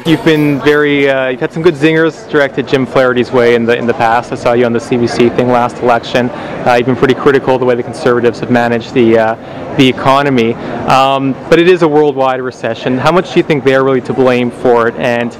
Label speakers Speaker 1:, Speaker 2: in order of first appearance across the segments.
Speaker 1: You've been you've had some good zingers directed Jim Flaherty's way in the past. I saw you on the CBC thing last election. You've been pretty critical of the way the Conservatives have managed the economy. But it is a worldwide recession. How much do you think they're really to blame for it? And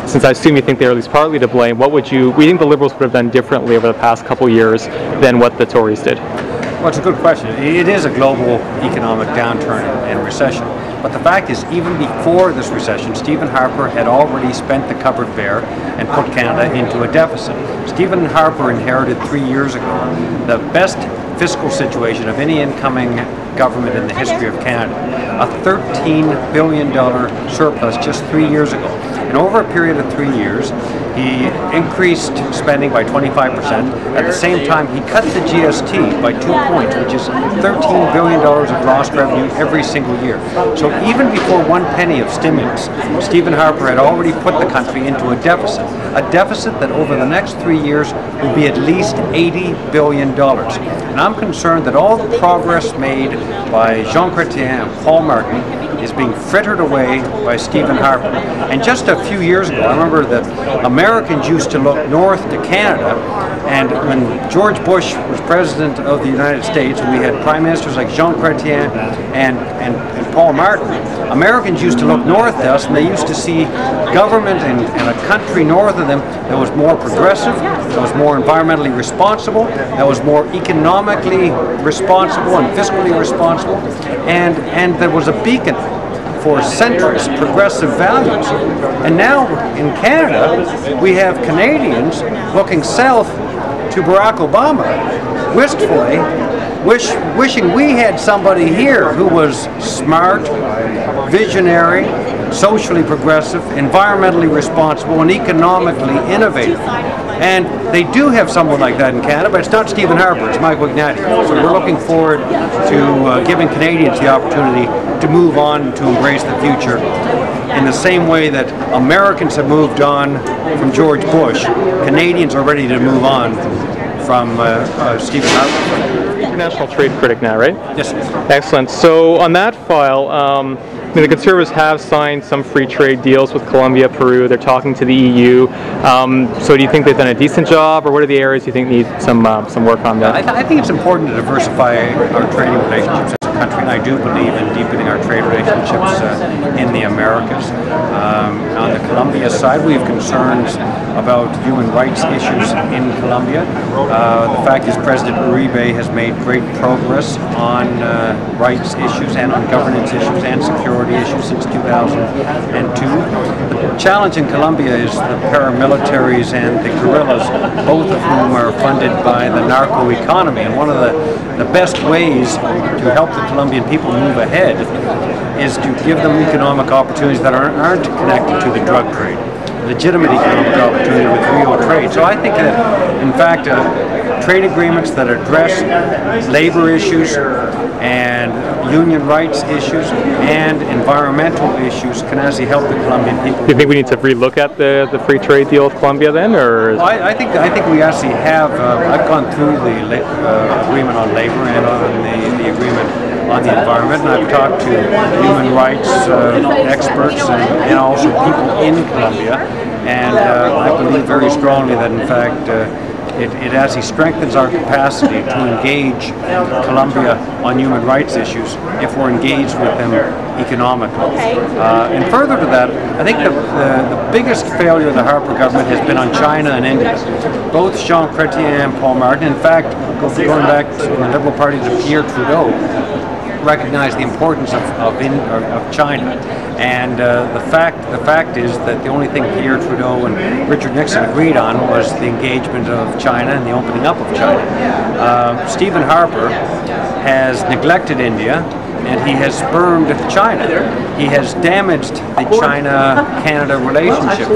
Speaker 1: since I assume you think they're at least partly to blame, what would you think the Liberals would have done differently over the past couple years than what the Tories did?
Speaker 2: Well, it's a good question. It is a global economic downturn and recession. But the fact is, even before this recession, Stephen Harper had already spent the cupboard bare and put Canada into a deficit. Stephen Harper inherited 3 years ago the best fiscal situation of any incoming government in the history of Canada. A $13 billion surplus just 3 years ago. And over a period of 3 years, he increased spending by 25%. At the same time, he cut the GST by 2 points, which is $13 billion of lost revenue every single year. So even before 1 penny of stimulus, Stephen Harper had already put the country into a deficit that over the next 3 years will be at least $80 billion. And I'm concerned that all the progress made by Jean Chrétien and Paul Martin is being frittered away by Stephen Harper. And just a few years ago, I remember that Americans used to look north to Canada, and when George Bush was President of the United States, and we had Prime Ministers like Jean Chrétien and Paul Martin, Americans used to look north to us, and they used to see government and a country north of them that was more progressive, that was more environmentally responsible, that was more economically responsible and fiscally responsible, and there was a beacon for centrist progressive values. And now in Canada, we have Canadians looking south to Barack Obama, wistfully, wishing we had somebody here who was smart, visionary, socially progressive, environmentally responsible, and economically innovative. And they do have someone like that in Canada, but it's not Stephen Harper, it's Michael Ignatieff. So we're looking forward to giving Canadians the opportunity to move on, to embrace the future in the same way that Americans have moved on from George Bush. Canadians are ready to move on from Stephen Harper.
Speaker 1: International trade critic now, right?
Speaker 2: Yes.
Speaker 1: Excellent. So on that file, the Conservatives have signed some free trade deals with Colombia, Peru. They're talking to the EU. So do you think they've done a decent job, or what are the areas you think need some work on that?
Speaker 2: I think it's important to diversify our trading relationships as a country, and I do believe in deepening our trade relationships in the Americas. On the Colombia side, we have concerns about human rights issues in Colombia. The fact is President Uribe has made great progress on rights issues and on governance issues and security issues since 2002. The challenge in Colombia is the paramilitaries and the guerrillas, both of whom are funded by the narco economy. And one of the best ways to help the Colombian people move ahead is to give them economic opportunities that aren't connected to the drug trade. Legitimate economic opportunity with real trade. So I think that, in fact, trade agreements that address labor issues and union rights issues and environmental issues can actually help the Colombian people.
Speaker 1: Do you think we need to relook at the free trade deal with Colombia then, or?
Speaker 2: Well, I think we actually have. I've gone through the agreement on labor and on the agreement on the environment, and I've talked to human rights experts and also people in Colombia, and I believe very strongly that in fact it actually strengthens our capacity to engage Colombia on human rights issues if we're engaged with them economically. And further to that, I think the biggest failure of the Harper government has been on China and India. Both Jean Chrétien and Paul Martin, in fact, going back to the Liberal Party to Pierre Trudeau, recognize the importance of China, and the fact is that the only thing Pierre Trudeau and Richard Nixon agreed on was the engagement of China and the opening up of China. Stephen Harper has neglected India, and he has spurned China. He has damaged the China-Canada relationship,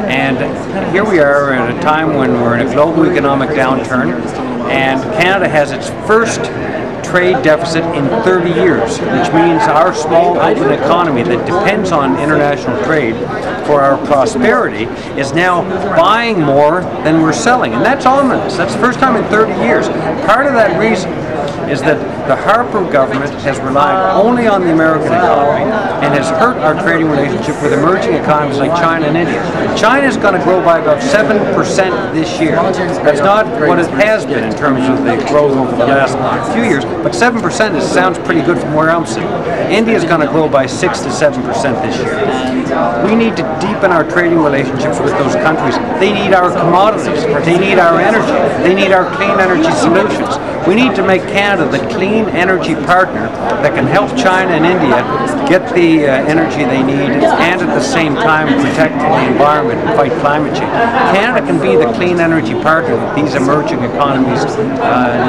Speaker 2: and here we are at a time when we're in a global economic downturn, and Canada has its first trade deficit in 30 years, which means our small open economy that depends on international trade for our prosperity is now buying more than we're selling. And that's ominous. That's the first time in 30 years. Part of that reason is that the Harper government has relied only on the American economy and has hurt our trading relationship with emerging economies like China and India. China is going to grow by about 7% this year. That's not what it has been in terms of the growth over the last few years, but 7% sounds pretty good from where I'm sitting. India is going to grow by 6 to 7% this year. We need to deepen our trading relationships with those countries. They need our commodities. They need our energy. They need our clean energy solutions. We need to make Canada the clean energy partner that can help China and India get the energy they need and at the same time protect the environment and fight climate change. Canada can be the clean energy partner that these emerging economies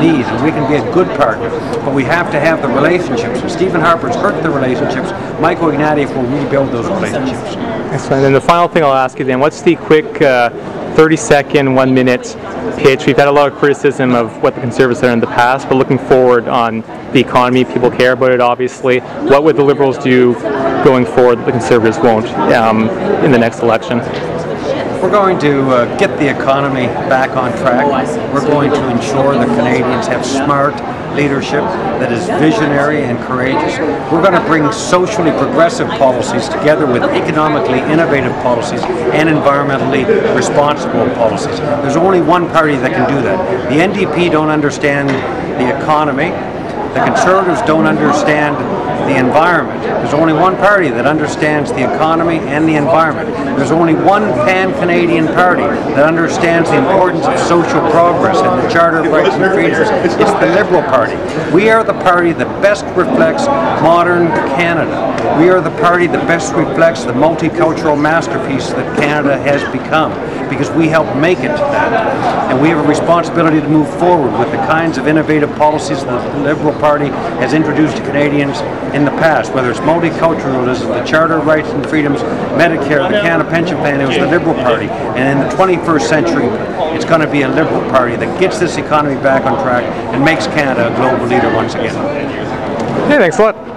Speaker 2: need, and we can be a good partner, but we have to have the relationships. And Stephen Harper's hurt the relationships. Michael Ignatieff will rebuild those relationships.
Speaker 1: Excellent. And the final thing I'll ask you then, what's the quick 30-second, 1-minute pitch? We've had a lot of criticism of what the Conservatives have done in the past, but looking forward on the economy, people care about it obviously. What would the Liberals do going forward that the Conservatives won't in the next election?
Speaker 2: We're going to get the economy back on track. We're going to ensure that Canadians have smart leadership that is visionary and courageous. We're going to bring socially progressive policies together with economically innovative policies and environmentally responsible policies. There's only one party that can do that. The NDP don't understand the economy. The Conservatives don't understand the environment. There's only one party that understands the economy and the environment. There's only one pan-Canadian party that understands the importance of social progress and the Charter of Rights and Freedoms. It's the Liberal Party. We are the party that best reflects modern Canada. We are the party that best reflects the multicultural masterpiece that Canada has become, because we help make it that. And we have a responsibility to move forward with the kinds of innovative policies that the Liberal Party has introduced to Canadians in the past, whether it's multiculturalism, the Charter of Rights and Freedoms, Medicare, the Canada Pension Plan. It was the Liberal Party. And in the 21st century, it's going to be a Liberal Party that gets this economy back on track and makes Canada a global leader once again.
Speaker 1: Hey, thanks a lot.